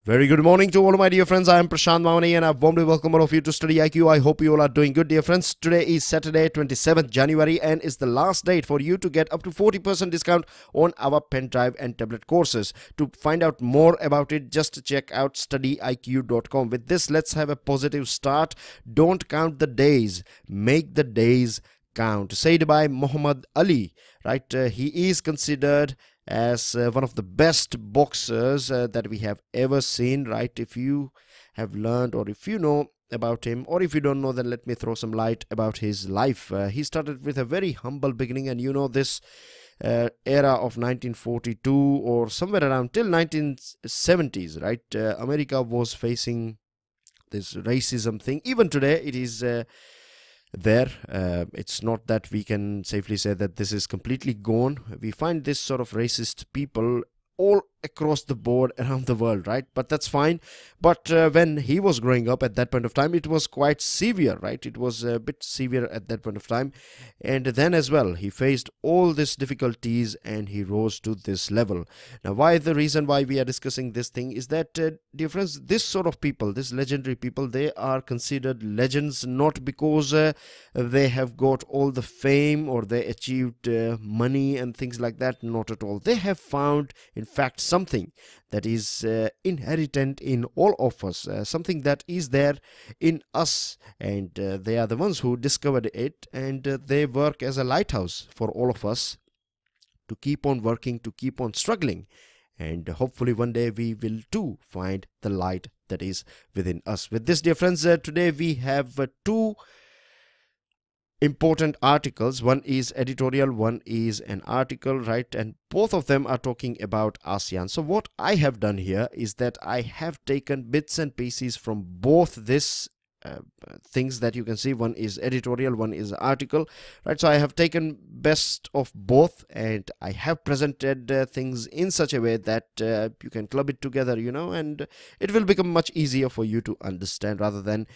Very good morning to all of my dear friends. I am Prashant Mawani and I warmly welcome all of you to StudyIQ. I hope you all are doing good, dear friends. Today is Saturday, 27th January and is the last date for you to get up to 40% discount on our pen drive and tablet courses. To find out more about it, just check out StudyIQ.com. With this, let's have a positive start. Don't count the days, make the days count. Said by Muhammad Ali, right? He is considered as one of the best boxers that we have ever seen, right? If you have learned or if you know about him, or if you don't know, then let me throw some light about his life. He started with a very humble beginning, and you know this era of 1942 or somewhere around till 1970s, right? America was facing this racism thing. Even today it is there. It's not that we can safely say that this is completely gone. We find this sort of racist people all across the board around the world, right? But that's fine. But when he was growing up at that point of time, it was quite severe, right? It was a bit severe at that point of time. And then as well, he faced all these difficulties and he rose to this level. Now, the reason why we are discussing this thing is that, dear friends, this sort of people, this legendary people, they are considered legends not because they have got all the fame or they achieved money and things like that. Not at all. They have found, in fact, something that is inherent in all of us, something that is there in us, and they are the ones who discovered it, and they work as a lighthouse for all of us to keep on working, to keep on struggling, and hopefully one day we will too find the light that is within us. With this, dear friends, today we have two important articles. One is editorial, one is an article, right? And both of them are talking about ASEAN. So what I have done here is that I have taken bits and pieces from both this things that you can see. One is editorial, one is article, right? So I have taken best of both and I have presented things in such a way that you can club it together, you know, and it will become much easier for you to understand rather than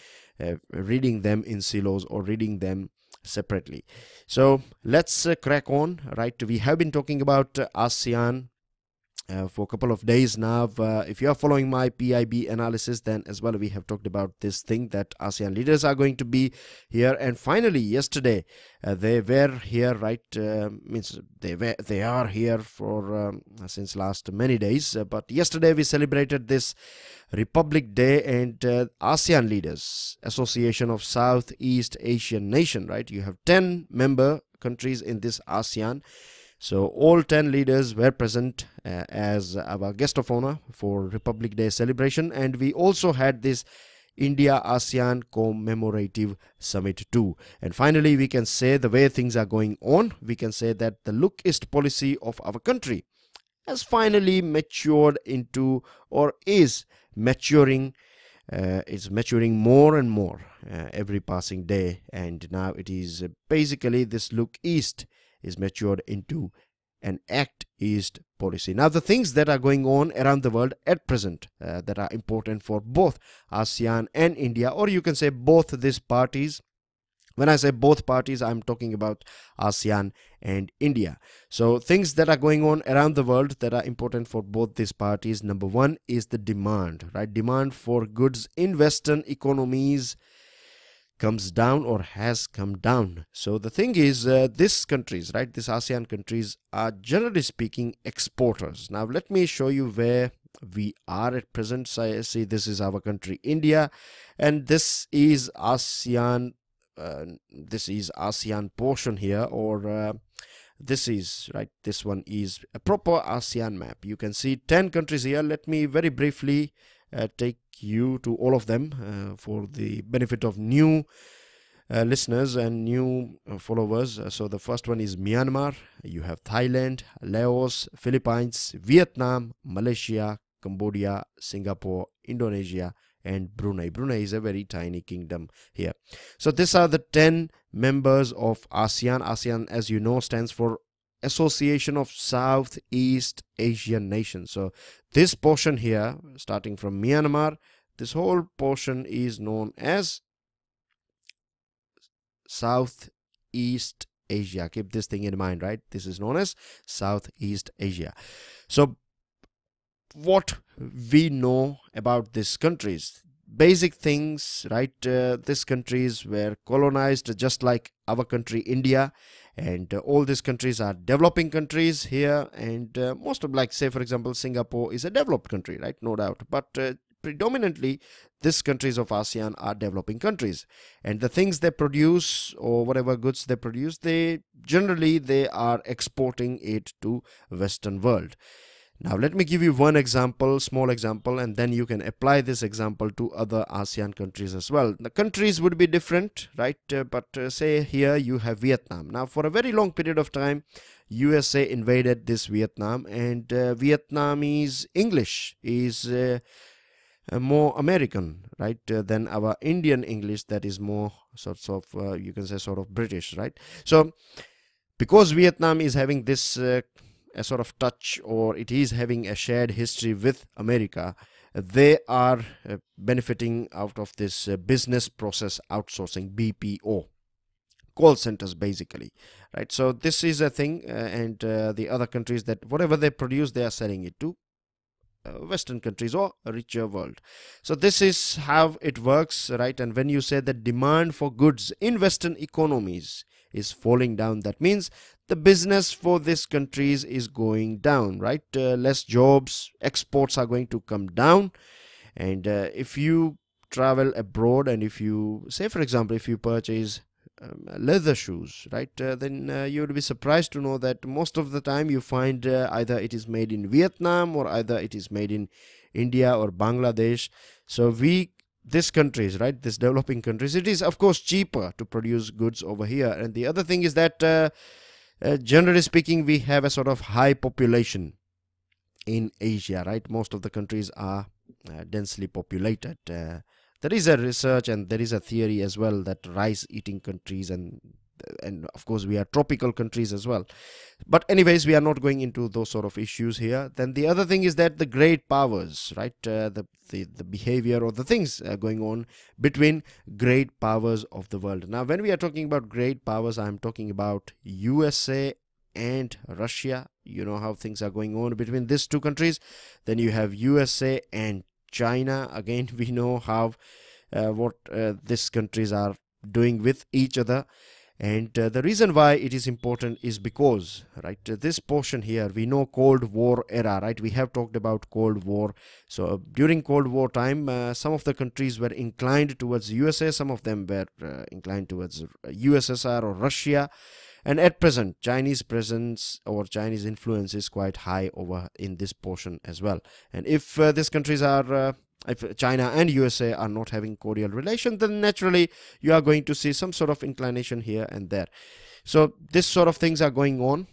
reading them in silos or reading them separately. So let's crack on, right? We have been talking about ASEAN for a couple of days now. If you are following my PIB analysis, then as well we have talked about this thing that ASEAN leaders are going to be here, and finally yesterday they were here, right? Means they are here for since last many days, but yesterday we celebrated this Republic Day, and ASEAN Leaders Association of Southeast Asian Nation, right? You have 10 member countries in this ASEAN. So all 10 leaders were present as our guest of honor for Republic Day celebration, and we also had this India ASEAN commemorative summit too. And finally, we can say the way things are going on, we can say that the look east policy of our country has finally matured into, or is maturing, more and more every passing day, and now it is basically this look east is matured into an act east policy. Now the things that are going on around the world at present that are important for both ASEAN and India, or you can say both these parties. When I say both parties, I'm talking about ASEAN and India. So things that are going on around the world that are important for both these parties. Number one is the demand, right? Demand for goods in Western economies comes down or has come down. So the thing is, these countries, right, these ASEAN countries are generally speaking exporters. Now let me show you where we are at present. So I see this is our country India, and this is ASEAN. This is ASEAN portion here, or this is, right, this one is a proper ASEAN map. You can see 10 countries here. Let me very briefly take you to all of them for the benefit of new listeners and new followers. So the first one is Myanmar. You have Thailand, Laos, Philippines, Vietnam, Malaysia, Cambodia, Singapore, Indonesia, and Brunei. Brunei is a very tiny kingdom here. So these are the 10 members of ASEAN. ASEAN, as you know, stands for Association of Southeast Asian Nations. So this portion here, starting from Myanmar, this whole portion is known as Southeast Asia. Keep this thing in mind, right? This is known as Southeast Asia. So what we know about these countries. Basic things, right? These countries were colonized just like our country India, and all these countries are developing countries here, and most of, like, say for example, Singapore is a developed country, right? No doubt, but predominantly these countries of ASEAN are developing countries, and the things they produce, or whatever goods they produce, they are exporting it to Western world. Now let me give you one example, small example, and then you can apply this example to other ASEAN countries as well. The countries would be different, right? But say here you have Vietnam. Now for a very long period of time, USA invaded this Vietnam, and Vietnamese English is more American, right, than our Indian English, that is more sorts of, you can say, sort of British, right? So because Vietnam is having this a sort of touch, or it is having a shared history with America, they are benefiting out of this business process outsourcing, BPO, call centers basically, right? So this is a thing, and the other countries, that whatever they produce, they are selling it to Western countries or a richer world. So this is how it works, right? And when you say that demand for goods in Western economies is falling down, that means the business for these countries is going down, right? Less jobs, exports are going to come down. And if you travel abroad, and if you, say for example, if you purchase leather shoes, right, then you would be surprised to know that most of the time you find either it is made in Vietnam, or either it is made in India or Bangladesh. So these countries, right, these developing countries, it is of course cheaper to produce goods over here. And the other thing is that generally speaking, we have a sort of high population in Asia, right? Most of the countries are densely populated. There is a research and there is a theory as well that rice eating countries, and of course we are tropical countries as well. But anyways, we are not going into those sort of issues here. Then the other thing is that the great powers, right, the behavior or the things going on between great powers of the world. Now when we are talking about great powers, I'm talking about USA and Russia. You know how things are going on between these two countries. Then you have USA and China. Again, we know how what these countries are doing with each other. And the reason why it is important is because, right, this portion here, we know Cold War era, right? We have talked about Cold War. So during Cold War time, some of the countries were inclined towards USA, some of them were inclined towards USSR or Russia. And at present, Chinese presence or Chinese influence is quite high over in this portion as well. And if these countries are if China and USA are not having cordial relation, then naturally you are going to see some sort of inclination here and there. So this sort of things are going on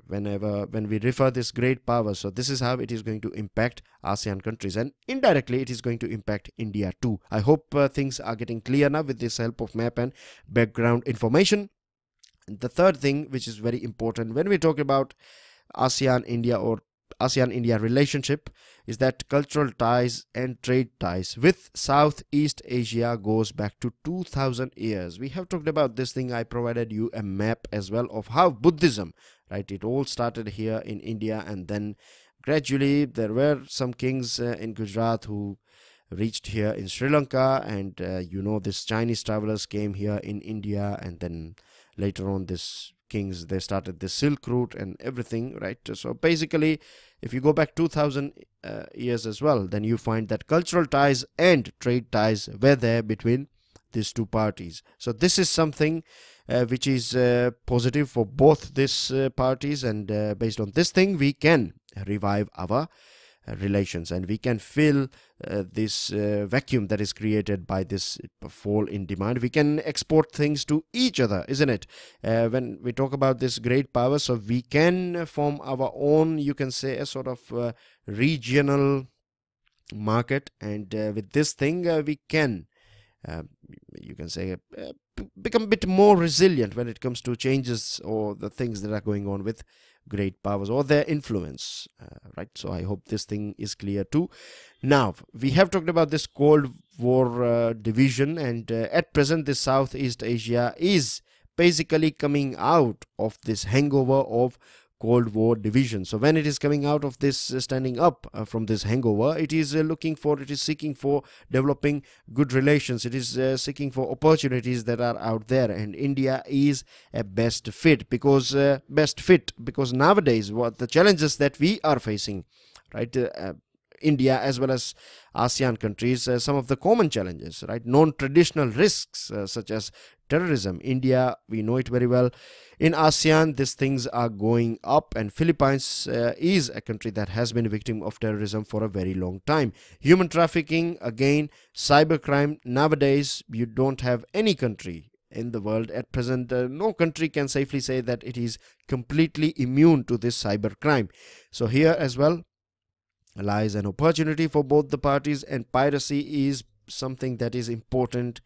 when we refer this great power. So this is how it is going to impact ASEAN countries, and indirectly it is going to impact India too. I hope things are getting clear now with this help of map and background information. And the third thing, which is very important when we talk about ASEAN-India or ASEAN-India relationship, is that cultural ties and trade ties with Southeast Asia goes back to 2000 years. We have talked about this thing. I provided you a map as well of how Buddhism, right, it all started here in India, and then gradually there were some kings in Gujarat who reached here in Sri Lanka, and you know, this Chinese travelers came here in India, and then later on this kings, they started the Silk Route and everything, right? So basically, if you go back 2000 years as well, then you find that cultural ties and trade ties were there between these two parties. So this is something which is positive for both these parties, and based on this thing we can revive our relations, and we can fill this vacuum that is created by this fall in demand. We can export things to each other, isn't it? When we talk about this great power, so we can form our own, you can say, a sort of regional market, and with this thing we can you can say become a bit more resilient when it comes to changes or the things that are going on with great powers or their influence, right? So I hope this thing is clear too. Now we have talked about this Cold War division, and at present this Southeast Asia is basically coming out of this hangover of Cold War division. So when it is coming out of this, standing up from this hangover, it is seeking for developing good relations. It is seeking for opportunities that are out there, and India is a best fit because nowadays what the challenges that we are facing, right? India as well as ASEAN countries, some of the common challenges, right? Non-traditional risks such as terrorism. India, we know it very well. In ASEAN, these things are going up, and Philippines is a country that has been a victim of terrorism for a very long time. Human trafficking, again, cybercrime. Nowadays, you don't have any country in the world at present. No country can safely say that it is completely immune to this cybercrime. So here as well lies an opportunity for both the parties, and piracy is something that is important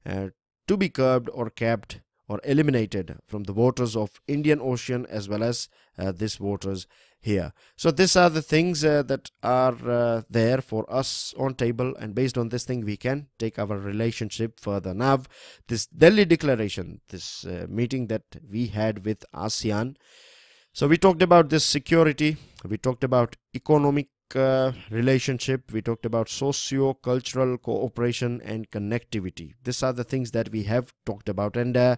to be curbed or capped or eliminated from the waters of Indian Ocean as well as these waters here. So these are the things that are there for us on table, and based on this thing we can take our relationship further. Now this Delhi Declaration, this meeting that we had with ASEAN, so we talked about this security, we talked about economic relationship, we talked about socio-cultural cooperation and connectivity. These are the things that we have talked about, and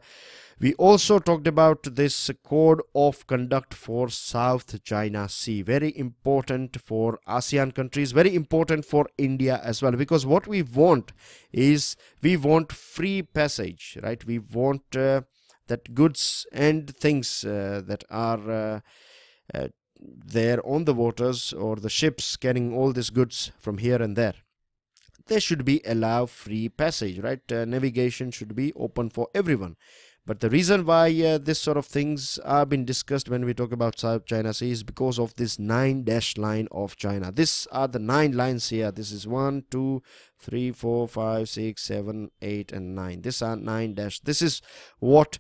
we also talked about this code of conduct for South China Sea. Very important for ASEAN countries, very important for India as well, because what we want is we want free passage, right? We want that goods and things that are there on the waters, or the ships carrying all these goods from here and there, they should be allowed free passage, right? Navigation should be open for everyone. But the reason why this sort of things are being discussed when we talk about South China Sea is because of this 9-dash line of China. These are the 9 lines here. This is 1, 2, 3, 4, 5, 6, 7, 8 and 9. These are 9 dash. This is what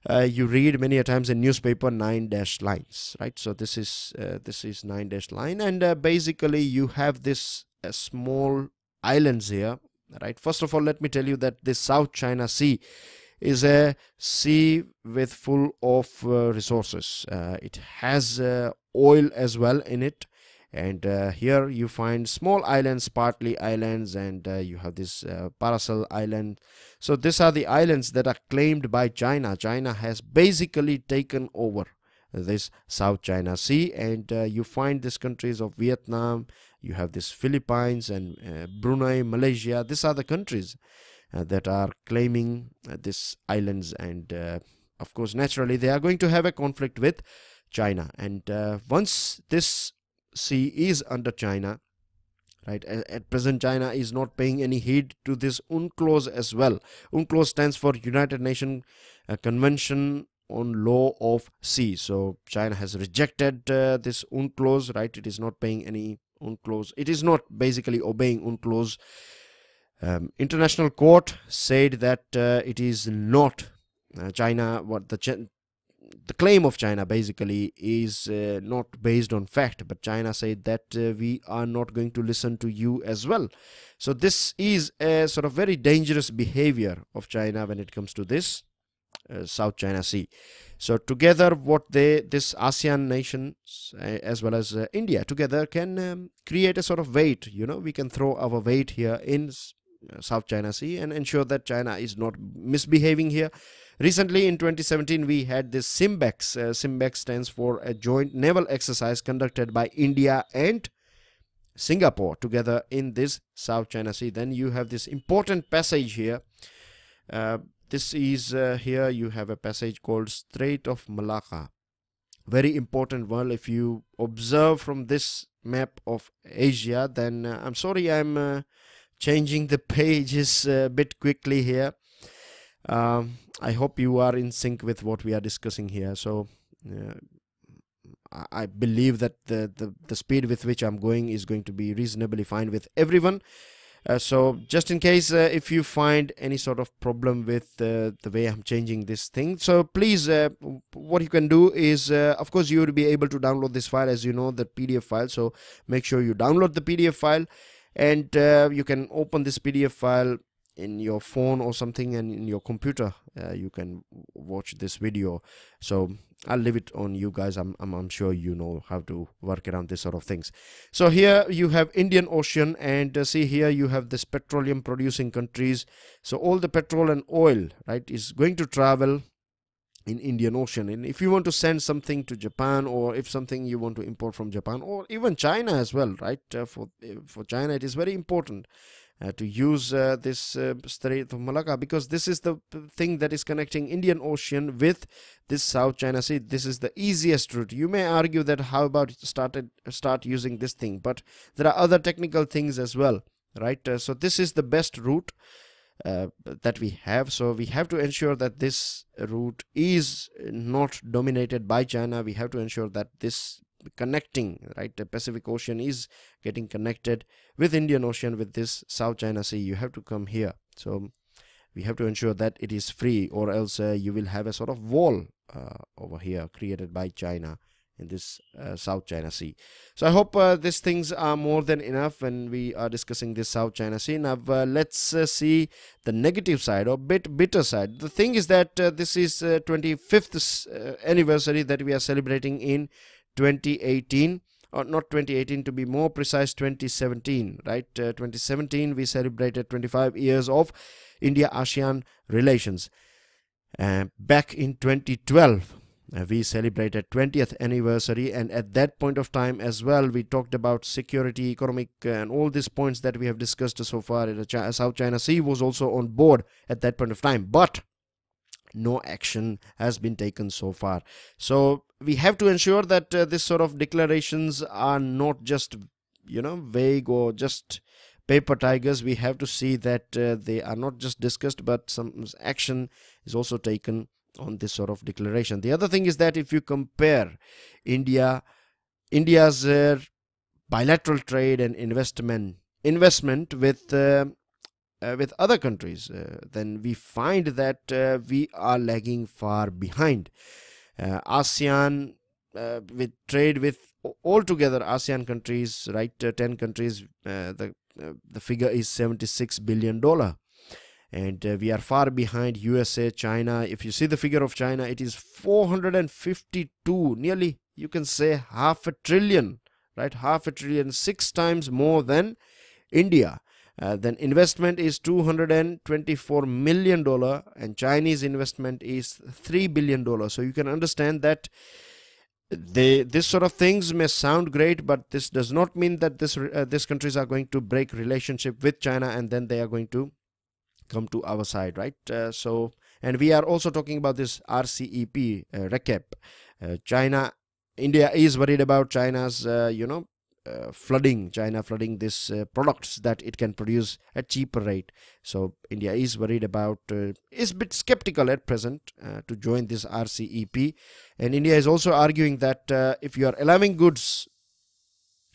you read many a times in newspaper, 9-dash lines, right? So this is 9-dash line, and basically you have this small islands here, right? First of all, let me tell you that this South China Sea is a sea with full of resources. It has oil as well in it, and here you find small islands, partly islands, and you have this Paracel Island. So these are the islands that are claimed by China. China has basically taken over this South China Sea, and you find these countries of Vietnam, you have this Philippines and Brunei, Malaysia. These are the countries that are claiming these islands, and of course naturally they are going to have a conflict with China, and once this sea is under China, right, at present China is not paying any heed to this UNCLOS as well. UNCLOS stands for United Nations Convention on Law of Sea. So China has rejected this UNCLOS, right? It is not paying any UNCLOS. It is not basically obeying UNCLOS. International Court said that it is not China, what the claim of China basically is not based on fact, but China said that we are not going to listen to you as well. So this is a sort of very dangerous behavior of China when it comes to this South China Sea. So together what this ASEAN nations as well as India together can create a sort of weight, you know, we can throw our weight here in South China Sea and ensure that China is not misbehaving here. Recently in 2017 we had this SIMBEX. SIMBEX stands for a joint naval exercise conducted by India and Singapore together in this South China Sea. Then you have this important passage here. This is here you have a passage called Strait of Malacca. Very important one. If you observe from this map of Asia, then I'm sorry I'm changing the pages a bit quickly here. I hope you are in sync with what we are discussing here. So I believe that the speed with which I'm going is going to be reasonably fine with everyone. So just in case if you find any sort of problem with the way I'm changing this thing, so please what you can do is of course you will be able to download this file, as you know, the PDF file. So make sure you download the PDF file, and you can open this PDF file in your phone or something, and in your computer you can watch this video. So I'll leave it on you guys. I'm sure you know how to work around this sort of things. So here you have Indian Ocean, and see here you have this petroleum producing countries. So all the petrol and oil, right, is going to travel in Indian Ocean. And if you want to send something to Japan, or if something you want to import from Japan, or even China as well, right, for China it is very important to use this Strait of Malacca, because this is the thing that is connecting Indian Ocean with this South China Sea. This is the easiest route. You may argue that how about start using this thing, but there are other technical things as well, right? So this is the best route that we have. So we have to ensure that this route is not dominated by China. We have to ensure that this connecting, right, the Pacific Ocean is getting connected with Indian Ocean with this South China Sea. You have to come here. So we have to ensure that it is free, or else you will have a sort of wall over here created by China in this South China Sea. So I hope these things are more than enough when we are discussing this South China Sea. Now let's see the negative side, or bitter side. The thing is that this is 25th anniversary that we are celebrating in 2018, or not 2018 to be more precise, 2017, right? 2017 we celebrated 25 years of India-ASEAN relations. Back in 2012 we celebrated 20th anniversary, and at that point of time as well we talked about security, economic, and all these points that we have discussed so far. South China Sea was also on board at that point of time, but no action has been taken so far. So we have to ensure that this sort of declarations are not just, you know, vague or just paper tigers. We have to see that they are not just discussed, but some action is also taken on this sort of declaration. The other thing is that if you compare India's bilateral trade and investment with other countries, then we find that we are lagging far behind. ASEAN, with trade with altogether ASEAN countries, right, 10 countries, the figure is $76 billion, and we are far behind USA, China. If you see the figure of China, it is 452, nearly you can say half a trillion, right? Half a trillion, 6 times more than India. Then investment is $224 million, and Chinese investment is $3 billion. So you can understand that this sort of things may sound great, but this does not mean that these countries are going to break relationship with China and then they are going to come to our side, right? And we are also talking about this RCEP recap. India is worried about China's China flooding this products that it can produce at cheaper rate. So India is worried about, is a bit skeptical at present to join this RCEP, and India is also arguing that if you are allowing goods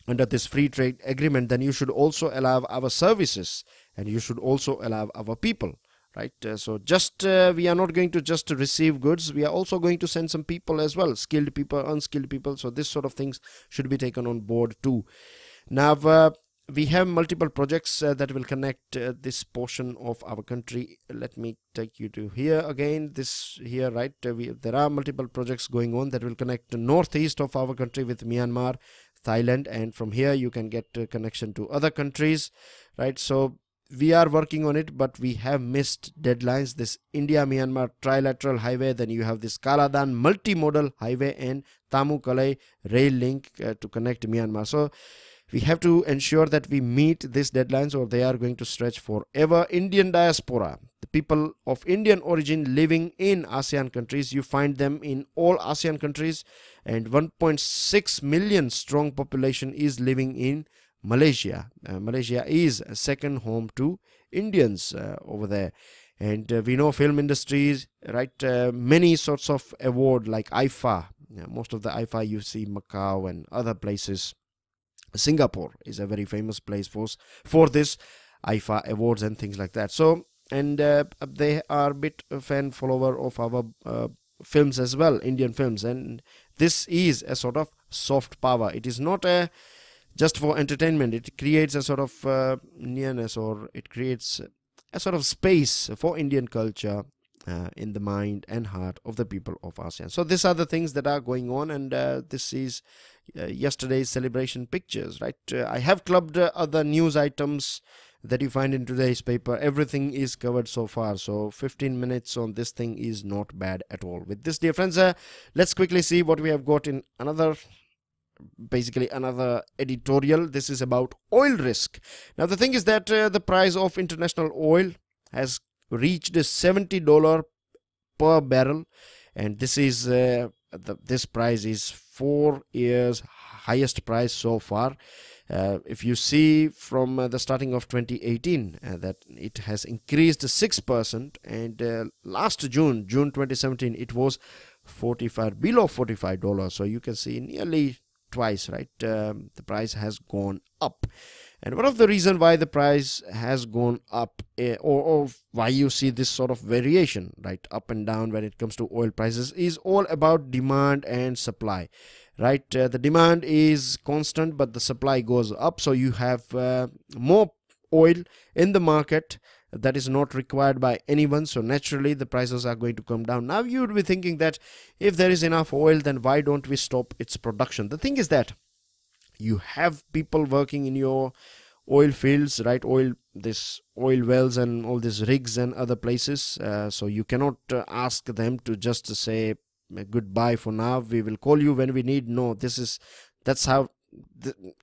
under this free trade agreement, then you should also allow our services, and you should also allow our people, right? So just we are not going to just receive goods, we are also going to send some people as well, skilled people, unskilled people. So this sort of things should be taken on board too. Now we have multiple projects that will connect this portion of our country. Let me take you to here again, this here, right? There are multiple projects going on that will connect the northeast of our country with Myanmar, Thailand, and from here you can get a connection to other countries, right? So we are working on it, but we have missed deadlines. This India-Myanmar trilateral highway, then you have this Kaladan multimodal highway, and Tamu-Kalai rail link to connect Myanmar. So we have to ensure that we meet these deadlines, or they are going to stretch forever. Indian diaspora, the people of Indian origin living in ASEAN countries, you find them in all ASEAN countries, and 1.6 million strong population is living in Malaysia. Malaysia is a second home to Indians over there. And we know film industries, right? Many sorts of award like IFA. Most of the IFA you see Macau and other places. Singapore is a very famous place for this IFA awards and things like that. So, and they are a bit fan follower of our films as well, Indian films, and this is a sort of soft power. It is not just for entertainment. It creates a sort of nearness, or it creates a sort of space for Indian culture in the mind and heart of the people of ASEAN. So these are the things that are going on, and this is yesterday's celebration pictures, right? I have clubbed other news items that you find in today's paper. Everything is covered so far, so 15 minutes on this thing is not bad at all. With this, dear friends, let's quickly see what we have got in another editorial. This is about oil risk. Now the thing is that the price of international oil has reached $70 per barrel, and this is this price is 4 years highest price so far. If you see from the starting of 2018 that it has increased 6%, and last June 2017 it was below $45. So you can see nearly twice, right? The price has gone up. And one of the reasons why the price has gone up, or why you see this sort of variation, right, up and down when it comes to oil prices, is all about demand and supply, right? The demand is constant, but the supply goes up. So you have more oil in the market that is not required by anyone. So naturally, the prices are going to come down. Now you would be thinking that if there is enough oil, then why don't we stop its production? The thing is that you have people working in your oil fields, right? This oil wells and all these rigs and other places. So you cannot ask them to just say goodbye for now. We will call you when we need. No, that's how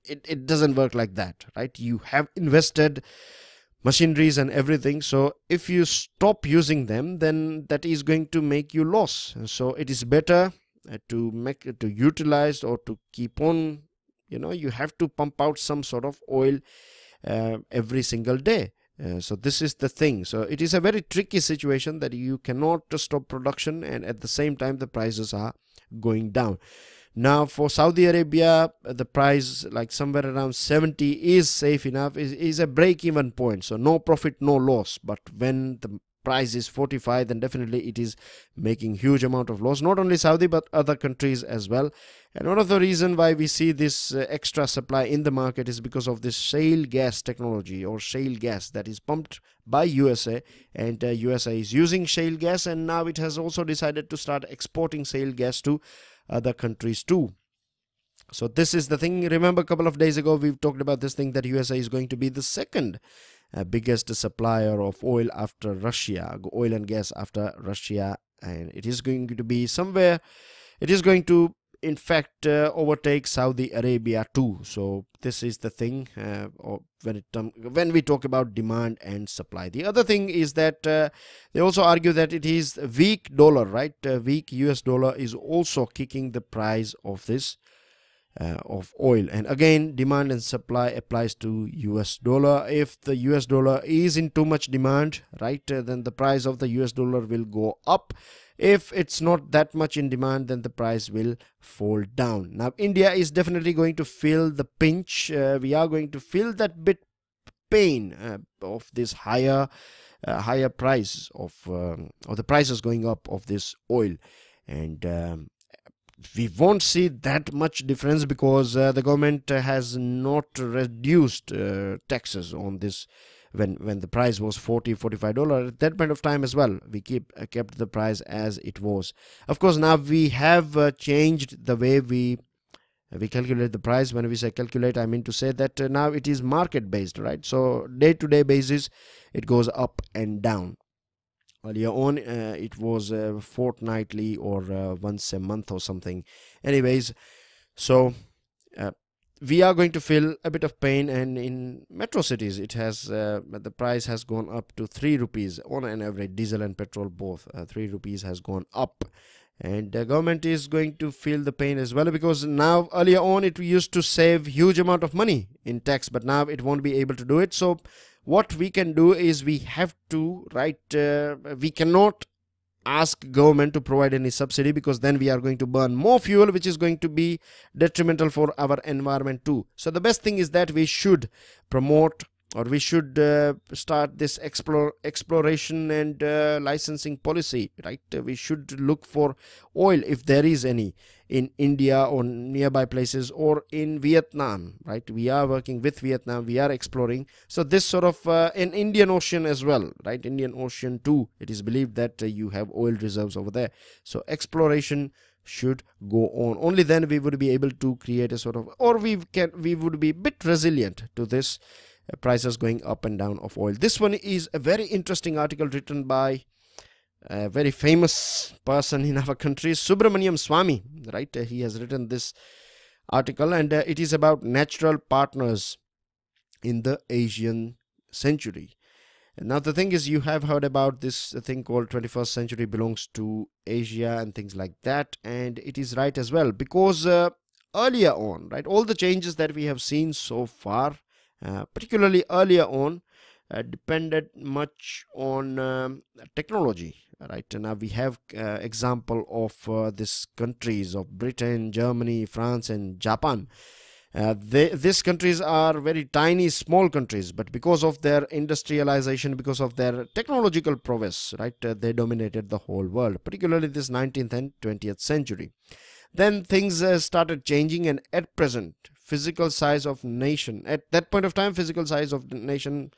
it doesn't work like that, right? You have invested machineries and everything. So if you stop using them, then that is going to make you loss. So it is better to utilize or to keep on. You have to pump out some sort of oil every single day. So this is the thing. So it is a very tricky situation that you cannot stop production, and at the same time the prices are going down. Now for Saudi Arabia, the price like somewhere around 70 is safe enough, is a break-even point. So no profit, no loss. But when the price is 45, then definitely it is making huge amount of loss. Not only Saudi, but other countries as well. And one of the reasons why we see this extra supply in the market is because of this shale gas technology, or shale gas that is pumped by USA, and USA is using shale gas, and now it has also decided to start exporting shale gas to other countries too. So this is the thing. Remember, a couple of days ago we've talked about this thing, that USA is going to be the second biggest supplier of oil after Russia, oil and gas after Russia, and it is going to be somewhere, it is going to in fact overtake Saudi Arabia too. So this is the thing when we talk about demand and supply. The other thing is that they also argue that it is a weak dollar, right? Weak US dollar is also kicking the price of this of oil. And again, demand and supply applies to US dollar. If the US dollar is in too much demand, right, then the price of the US dollar will go up. If it's not that much in demand, then the price will fall down. Now India is definitely going to feel the pinch. We are going to feel that bit pain of this higher price of or the prices going up of this oil. And we won't see that much difference because the government has not reduced taxes on this. When the price was $40-45 at that point of time as well, we kept the price as it was. Of course, now we have changed the way we calculate the price. When we say calculate, I mean to say that now it is market based, right? So day-to-day basis it goes up and down. Earlier on it was fortnightly or once a month or something. Anyways, so we are going to feel a bit of pain, and in metro cities it has the price has gone up to 3 rupees on an average. Diesel and petrol both 3 rupees has gone up, and the government is going to feel the pain as well, because now earlier on it used to save huge amount of money in tax, but now it won't be able to do it. So what we can do is we have to we cannot ask government to provide any subsidy, because then we are going to burn more fuel, which is going to be detrimental for our environment too. So the best thing is that we should promote or we should start this exploration and licensing policy, right? We should look for oil if there is any in India or nearby places, or in Vietnam, right? We are working with Vietnam, we are exploring. So this sort of in Indian Ocean as well, right? Indian Ocean too, it is believed that you have oil reserves over there. So exploration should go on. Only then we would be able to create a sort of, or we would be a bit resilient to this prices going up and down of oil. This one is a very interesting article written by a very famous person in our country, Subramaniam Swamy, right? He has written this article, and it is about natural partners in the Asian century. And now the thing is, you have heard about this thing called 21st century belongs to Asia and things like that, and it is right as well, because earlier on, right, all the changes that we have seen so far, particularly earlier on, depended much on technology, right? And now we have example of these countries of Britain, Germany, France and Japan. These countries are very tiny, small countries, but because of their industrialization, because of their technological prowess, right, they dominated the whole world, particularly this 19th and 20th century. Then things started changing, and at present, physical size of nation, at that point of time, physical size of the nation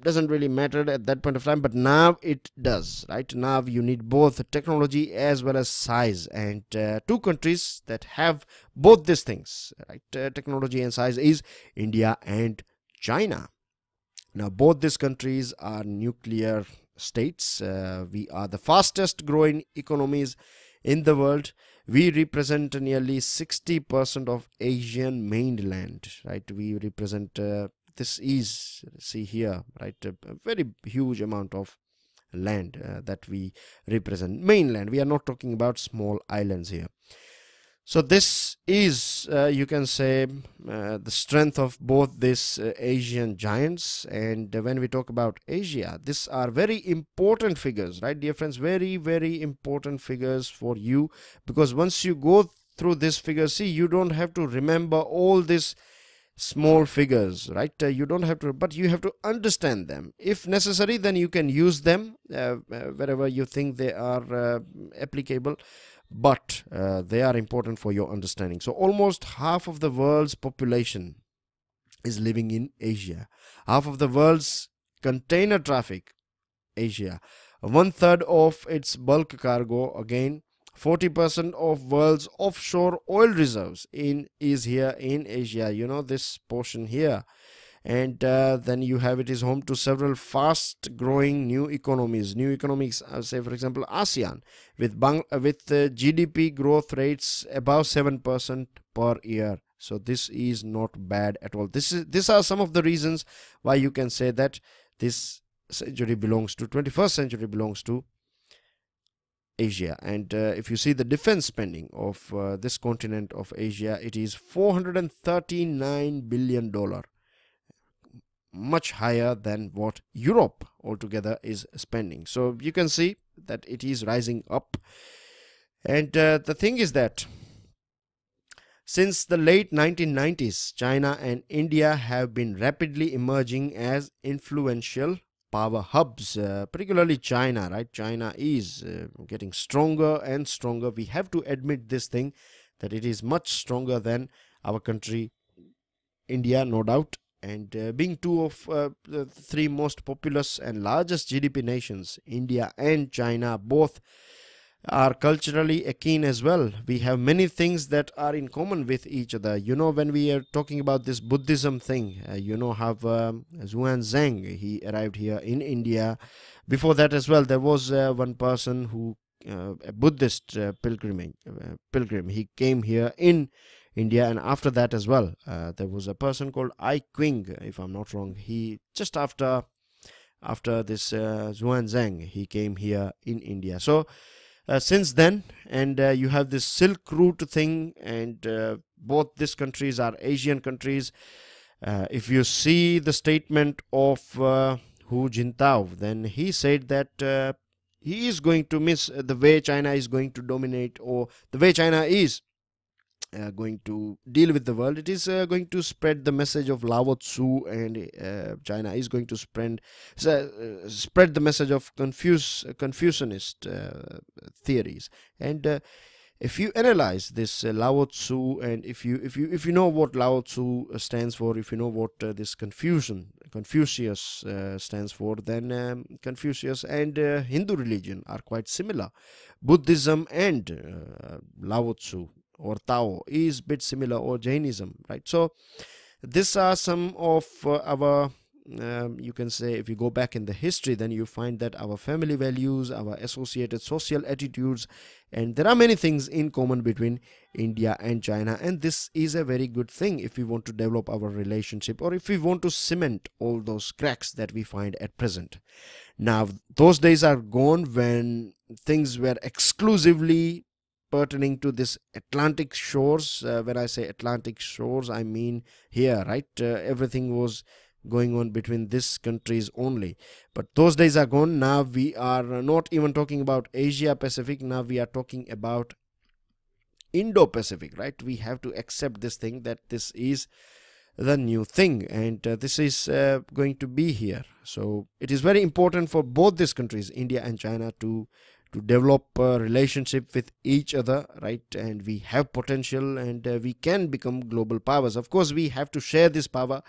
doesn't really matter at that point of time, but now it does, right? Now you need both technology as well as size, and two countries that have both these things, right, technology and size, is India and China. Now both these countries are nuclear states. We are the fastest growing economies in the world. We represent nearly 60% of Asian mainland, right? We represent this is, see here, right, a very huge amount of land that we represent, mainland. We are not talking about small islands here. So this is, you can say, the strength of both these Asian giants. And when we talk about Asia, these are very important figures, right, dear friends? Very, very important figures for you, because once you go through this figure, see, you don't have to remember all these small figures, right? You don't have to, but you have to understand them. If necessary, then you can use them wherever you think they are applicable, but they are important for your understanding. So almost half of the world's population is living in Asia. Half of the world's container traffic, Asia. 1/3 of its bulk cargo, again, 40% of world's offshore oil reserves is here in Asia, you know, this portion here. And then you have, it is home to several fast growing new economies, say for example ASEAN, with GDP growth rates above 7% per year. So this is not bad at all. These are some of the reasons why you can say that this century belongs to 21st century belongs to Asia. And if you see the defense spending of this continent of Asia, it is $439 billion, much higher than what Europe altogether is spending. So you can see that it is rising up. And the thing is that since the late 1990s, China and India have been rapidly emerging as influential power hubs, particularly China, right? China is getting stronger and stronger. We have to admit this thing, that it is much stronger than our country, India, no doubt. And being two of the three most populous and largest GDP nations, India and China, both are culturally akin as well. We have many things that are in common with each other. You know, when we are talking about this Buddhism thing, you know how Xuanzang, he arrived here in India. Before that as well, there was one person who, a Buddhist pilgrim, he came here in India. And after that as well, there was a person called Ai Qing, if I'm not wrong. He just after this Xuanzang, he came here in India. So since then, and you have this Silk Route thing, and both these countries are Asian countries. If you see the statement of Hu Jintao, then he said that he is going to miss the way China is going to dominate, or the way China is going to deal with the world. It is going to spread the message of Lao Tzu, and China is going to spread the message of Confucianist theories. And if you analyze this Lao Tzu, and if you know what Lao Tzu stands for, if you know what this Confucius stands for, then Confucius and Hindu religion are quite similar. Buddhism and Lao Tzu or Tao is a bit similar, or Jainism, right? So these are some of our you can say, if you go back in the history, then you find that our family values, our associated social attitudes, and there are many things in common between India and China. And this is a very good thing if we want to develop our relationship, or if we want to cement all those cracks that we find at present. Now, those days are gone when things were exclusively pertaining to this Atlantic shores. When I say Atlantic shores, I mean here, right? Everything was going on between these countries only. But those days are gone. Now we are not even talking about Asia Pacific. Now we are talking about Indo-Pacific, right? We have to accept this thing, that this is the new thing, and this is going to be here. So it is very important for both these countries, India and China, to develop a relationship with each other, right? And we have potential, and we can become global powers. Of course, we have to share this power.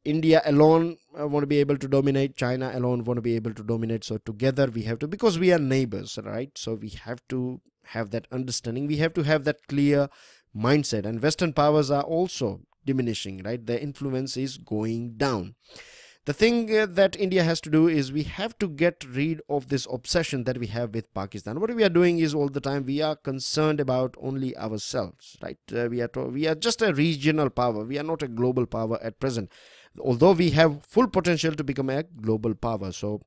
India alone want to be able to dominate, China alone want to be able to dominate. So together we have to, because we are neighbors, right? So we have to have that understanding. We have to have that clear mindset. And Western powers are also diminishing, right? Their influence is going down. The thing that India has to do is we have to get rid of this obsession that we have with Pakistan. What we are doing is, all the time we are concerned about only ourselves, right? We are just a regional power. We are not a global power at present, although we have full potential to become a global power. So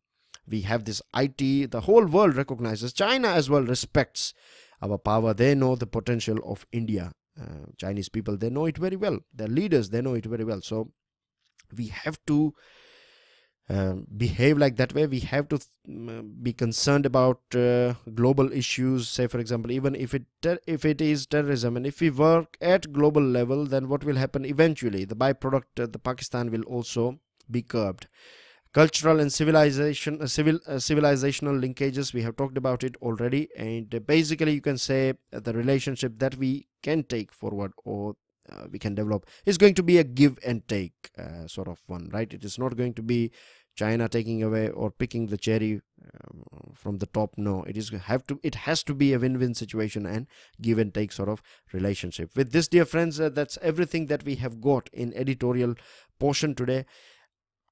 we have this IT, the whole world recognizes. China as well respects our power. They know the potential of India. Chinese people, they know it very well. Their leaders, they know it very well. So we have to behave like that way. We have to be concerned about global issues. Say, for example, even if it is terrorism, and if we work at global level, then what will happen eventually? The byproduct, the Pakistan will also be curbed. Cultural and civilizational linkages, we have talked about it already. And basically, you can say the relationship that we can take forward, or we can develop, is going to be a give and take sort of one, right? It is not going to be China taking away or picking the cherry from the top. No, it has to be a win-win situation and give and take sort of relationship. With this, dear friends, that's everything that we have got in editorial portion today.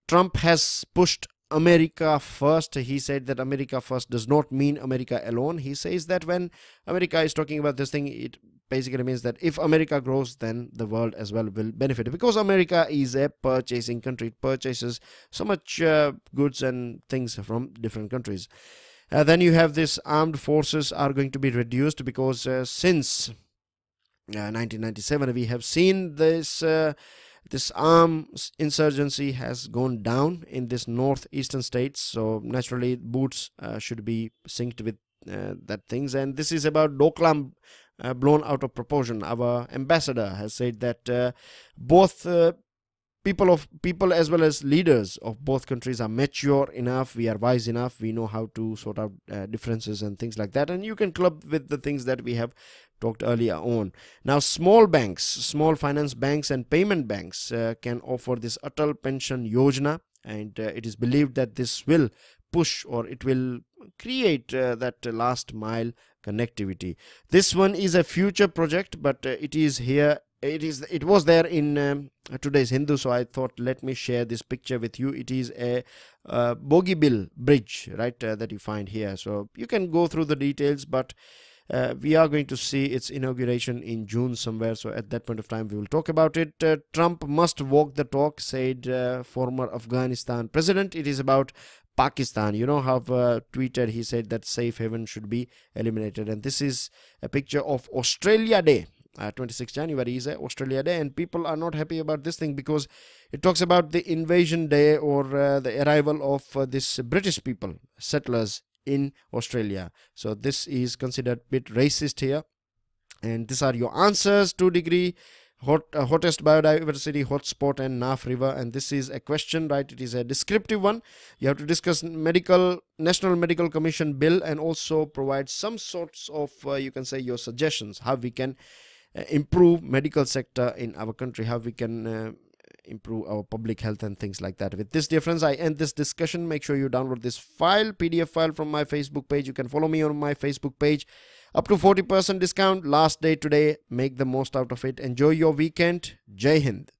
Trump has pushed America first. He said that America first does not mean America alone. He says that when America is talking about this thing, it basically means that if America grows, then the world as well will benefit, because America is a purchasing country. It purchases so much goods and things from different countries. Then you have this armed forces are going to be reduced, because since 1997 we have seen this armed insurgency has gone down in this northeastern states. So naturally boots should be synced with that things. And this is about Doklam blown out of proportion. Our ambassador has said that both people as well as leaders of both countries are mature enough, we are wise enough, we know how to sort out differences and things like that. And you can club with the things that we have talked earlier on. Now, small banks, small finance banks and payment banks can offer this Atal Pension Yojana, and it is believed that this will push, or it will create that last mile connectivity. This one is a future project, but it is here. It was there in today's Hindu, so I thought let me share this picture with you. It is a Bogeybill bridge, right, that you find here. So you can go through the details, but we are going to see its inauguration in June somewhere. So at that point of time, we will talk about it. Trump must walk the talk, said former Afghanistan president. It is about Pakistan. You know how tweeted, he said that safe haven should be eliminated. And this is a picture of Australia Day. 26 January is Australia Day, and people are not happy about this thing because it talks about the invasion day, or the arrival of this British people, settlers in Australia. So this is considered a bit racist here. And these are your answers. 2 degree, hottest biodiversity hotspot and Naf River. And this is a question, right? It is a descriptive one. You have to discuss National Medical Commission bill and also provide some sorts of, you can say, your suggestions, how we can improve medical sector in our country, how we can improve our public health and things like that. With this, dear friends, I end this discussion. Make sure you download this file, PDF file, from my Facebook page. You can follow me on my Facebook page. Up to 40% discount. Last day today. Make the most out of it. Enjoy your weekend. Jai Hind.